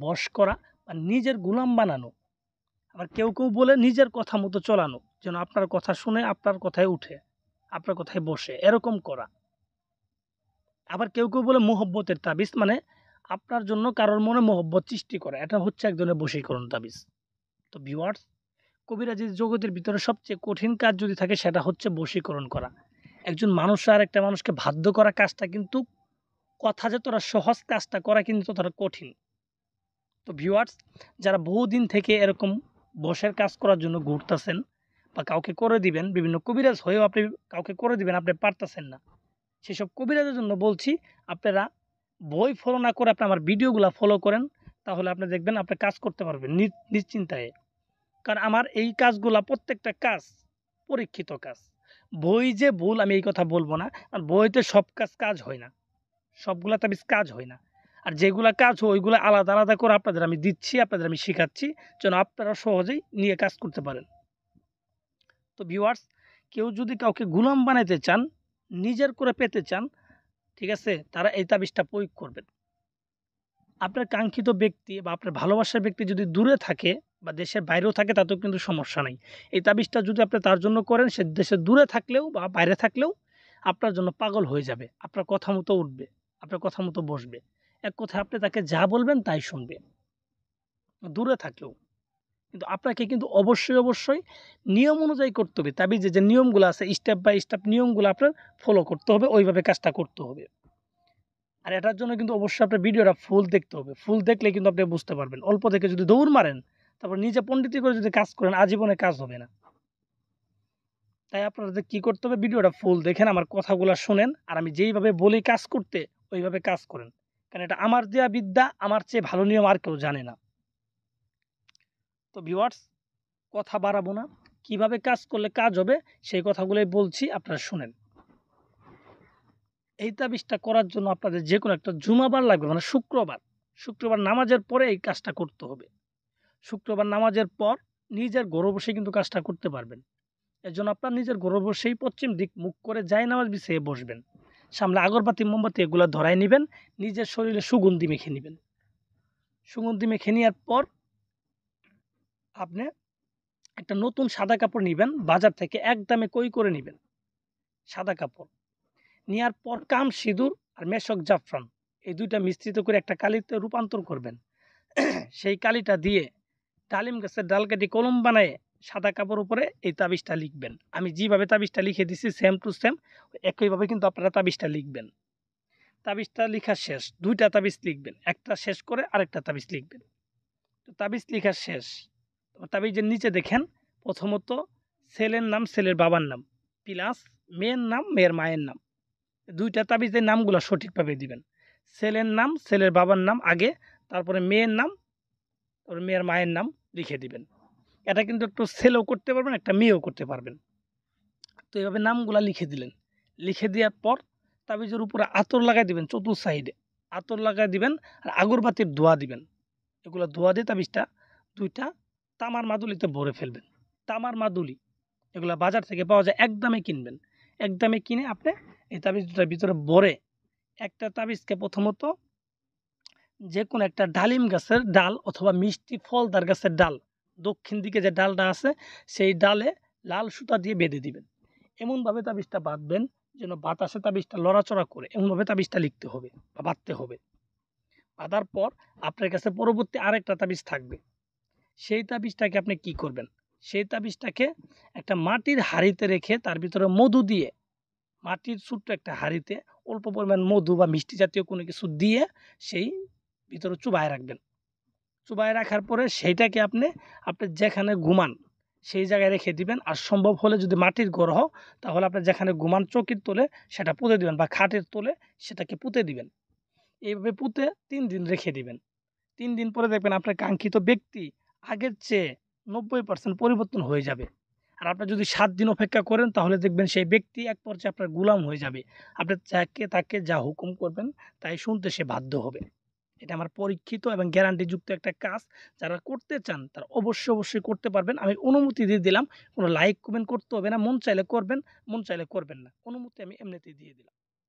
বশ করা বা নিজের গোলাম বানানো। আবার কেউ বলে নিজের কথা মতো চলানো, যেন আপনার কথা শুনে আপনার কথায় উঠে, আপনার কথায় বসে, এরকম করা। আবার কেউ বলে মোহব্বতের তাবিজ, মানে আপনার জন্য কারোর মনে মোহব্বত সৃষ্টি করা, এটা হচ্ছে এক ধরনের বশীকরণ তাবিজ। তো ভিউয়ার্স, কবিরাজি জগতের ভিতরে সবচেয়ে কঠিন কাজ যদি থাকে সেটা হচ্ছে বশীকরণ করা। একজন মানুষ আর একটা মানুষকে বাধ্য করা কাজটা কিন্তু কথা যতটা সহজ, কাজটা করা কিন্তু ততটা কঠিন। তো ভিউয়ার্স, যারা বহুদিন থেকে এরকম বশের কাজ করার জন্য ঘুরতেছেন বা কাউকে করে দিবেন, বিভিন্ন কবিরাজ হয়েও আপনি কাউকে করে দিবেন, আপনি পারতেছেন না, সেসব কবিরাজের জন্য বলছি আপনারা বই ফলো না করে আপনি আমার ভিডিওগুলো ফলো করেন, তাহলে আপনি দেখবেন আপনি কাজ করতে পারবেন নিশ্চিন্তায়। কারণ আমার এই কাজগুলা প্রত্যেকটা কাজ পরীক্ষিত কাজ। বই যে ভুল আমি এই কথা বলবো না, আর বইতে সব কাজ হয় না, সবগুলা তাবিজ কাজ হয় না। আর যেগুলা কাজ হয় ওইগুলো আলাদা আলাদা করে আপনাদের আমি দিচ্ছি, আপনাদের আমি শেখাচ্ছি, যেন আপনারা সহজেই নিয়ে কাজ করতে পারেন। তো ভিউয়ার্স, কেউ যদি কাউকে গোলাম বানাইতে চান, নিজের করে পেতে চান, ঠিক আছে, তারা এই তাবিজটা প্রয়োগ করবেন। আপনার কাঙ্ক্ষিত ব্যক্তি বা আপনার ভালোবাসার ব্যক্তি যদি দূরে থাকে বা দেশের বাইরেও থাকে, তাতেও কিন্তু সমস্যা নেই। এই তাবিজটা যদি আপনি তার জন্য করেন, সে দেশের দূরে থাকলেও বা বাইরে থাকলেও আপনার জন্য পাগল হয়ে যাবে, আপনার কথা মতো উঠবে, আপনার কথা মতো বসবে। এক কথায় আপনি তাকে যা বলবেন তাই শুনবে, দূরে থাকলেও। কিন্তু আপনাকে কিন্তু অবশ্যই নিয়ম অনুযায়ী করতে হবে। তাবিজে যে নিয়মগুলো আছে, স্টেপ বাই স্টেপ নিয়মগুলো আপনার ফলো করতে হবে, ওইভাবে কাজটা করতে হবে। আর এটার জন্য কিন্তু অবশ্যই আপনার ভিডিওটা ফুল দেখতে হবে। ফুল দেখলে কিন্তু আপনি বুঝতে পারবেন। অল্প দেখে যদি দৌড় মারেন, তারপর নিজে পণ্ডিতি করে যদি কাজ করেন, আজীবনে কাজ হবে না। তাই আপনাদের কি করতে হবে, ভিডিওটা ফুল দেখেন, আমার কথাগুলো শোনেন, আর আমি যেইভাবে বলি কাজ করতে, ওইভাবে কাজ করেন। কারণ এটা আমার দেয়া বিদ্যা, আমার চেয়ে ভালো নিয়ম আর কেউ জানে না। তো ভিউয়ার্স, কথা বাড়াবো না, কিভাবে কাজ করলে কাজ হবে সেই কথাগুলোই বলছি, আপনারা শুনেন। এই তাবিজটা করার জন্য আপনাদের যে কোনো একটা জুমাবার লাগবে, মানে শুক্রবার নামাজের পরে এই কাজটা করতে হবে। শুক্রবার নামাজের পর নিজের ঘরে বসে কিন্তু কাজটা করতে পারবেন। এর জন্য আপনার নিজের ঘরে বসেই পশ্চিম দিক মুখ করে জায়নামাজ বিছিয়ে বসবেন, সামনে আগরবাতি মোমবাতি এগুলো ধরাই নেবেন, নিজের শরীরে সুগন্ধি মেখে নেবেন। সুগন্ধি মেখে নেওয়ার পর আপনি একটা নতুন সাদা কাপড় নেবেন, বাজার থেকে একদমে কই করে নেবেন সাদা কাপড়। নেওয়ার পর কাম সিঁদুর আর মেশক জাফরান, এই দুইটা মিশ্রিত করে একটা কালিতে রূপান্তর করবেন। সেই কালিটা দিয়ে ডালিম গাছের ডাল কেটে কলম বানায় সাদা কাপড় উপরে এই তাবিজটা লিখবেন। আমি যেভাবে তাবিজটা লিখে দিছি সেম টু সেম একইভাবে কিন্তু আপনারা তাবিজটা লিখবেন। তাবিজটা লেখা শেষ, দুইটা তাবিজ লিখবেন, একটা শেষ করে আরেকটা তাবিজ লিখবেন। তো তাবিজ লেখা শেষ, তাবিজের নিচে দেখেন প্রথমত ছেলের নাম, ছেলের বাবার নাম, প্লাস মেয়ের নাম, মেয়ের মায়ের নাম। দুইটা তাবিজের নামগুলো সঠিকভাবে দিবেন। ছেলের নাম, ছেলের বাবার নাম আগে, তারপরে মেয়ের নাম, তারপরে মেয়ের মায়ের নাম লিখে দিবেন। এটা কিন্তু একটু ছেলেও করতে পারবেন, একটা মেয়েও করতে পারবেন। তো এইভাবে নামগুলা লিখে দিলেন। লিখে দেওয়ার পর তাবিজের উপরে আতর লাগাই দিবেন, চতুর্থ সাইডে আতর লাগাই দিবেন, আর আগরবাতির ধোয়া দিবেন। এগুলো ধোয়া দিয়ে তাবিজটা দুইটা তামার মাদুলিতে ভরে ফেলবেন। তামার মাদুলি এগুলো বাজার থেকে পাওয়া যায়, একদমে কিনবেন। একদমে কিনে আপনি এই তাবিজটার ভিতরে ভরে একটা তাবিজকে প্রথমত যে কোনো একটা ডালিম গাছের ডাল অথবা মিষ্টি ফলদার গাছের ডাল, দক্ষিণ দিকে যে ডালটা আছে সেই ডালে লাল সুতা দিয়ে বেঁধে দিবেন। এমনভাবে তাবিজটা বাঁধবেন যেন বাতাসে তাবিজটা লড়াচড়া করে, এমনভাবে তাবিজটা লিখতে হবে বা বাঁধতে হবে। বাঁধার পর আপনার কাছে পরবর্তী আরেকটা তাবিজ থাকবে। সেই তাবিজটাকে আপনি কি করবেন, সেই তাবিজটাকে একটা মাটির হাঁড়িতে রেখে তার ভিতরে মধু দিয়ে, মাটির ছোট্ট একটা হাঁড়িতে অল্প পরিমাণ মধু বা মিষ্টি জাতীয় কোনো কিছু দিয়ে সেই ভিতরে চুবায় রাখবেন। চুবায় রাখার পরে সেইটাকে আপনি যেখানে ঘুমান সেই জায়গায় রেখে দিবেন। আর সম্ভব হলে যদি মাটির ঘর হয় তাহলে আপনি যেখানে ঘুমান চকির তোলে সেটা পুঁতে দিবেন বা খাটের তোলে সেটাকে পুঁতে দিবেন। এইভাবে পুঁতে ৩ দিন রেখে দিবেন। ৩ দিন পরে দেখবেন আপনার কাঙ্ক্ষিত ব্যক্তি আগের চেয়ে ৯০% পরিবর্তন হয়ে যাবে। আর আপনি যদি ৭ দিন অপেক্ষা করেন তাহলে দেখবেন সেই ব্যক্তি এক পর্যায়ে আপনার গোলাম হয়ে যাবে। আপনি তাকে যা হুকুম করবেন তাই শুনতে সে বাধ্য হবে। এটা আমার পরীক্ষিত এবং গ্যারান্টিযুক্ত একটা কাজ। যারা করতে চান তারা অবশ্যই করতে পারবেন। আমি অনুমতি দিয়ে দিলাম। কোনো লাইক কমেন্ট করতে হবে না। মন চাইলে করবেন, মন চাইলে করবেন না। অনুমতি আমি এমনিতেই দিয়ে দিলাম।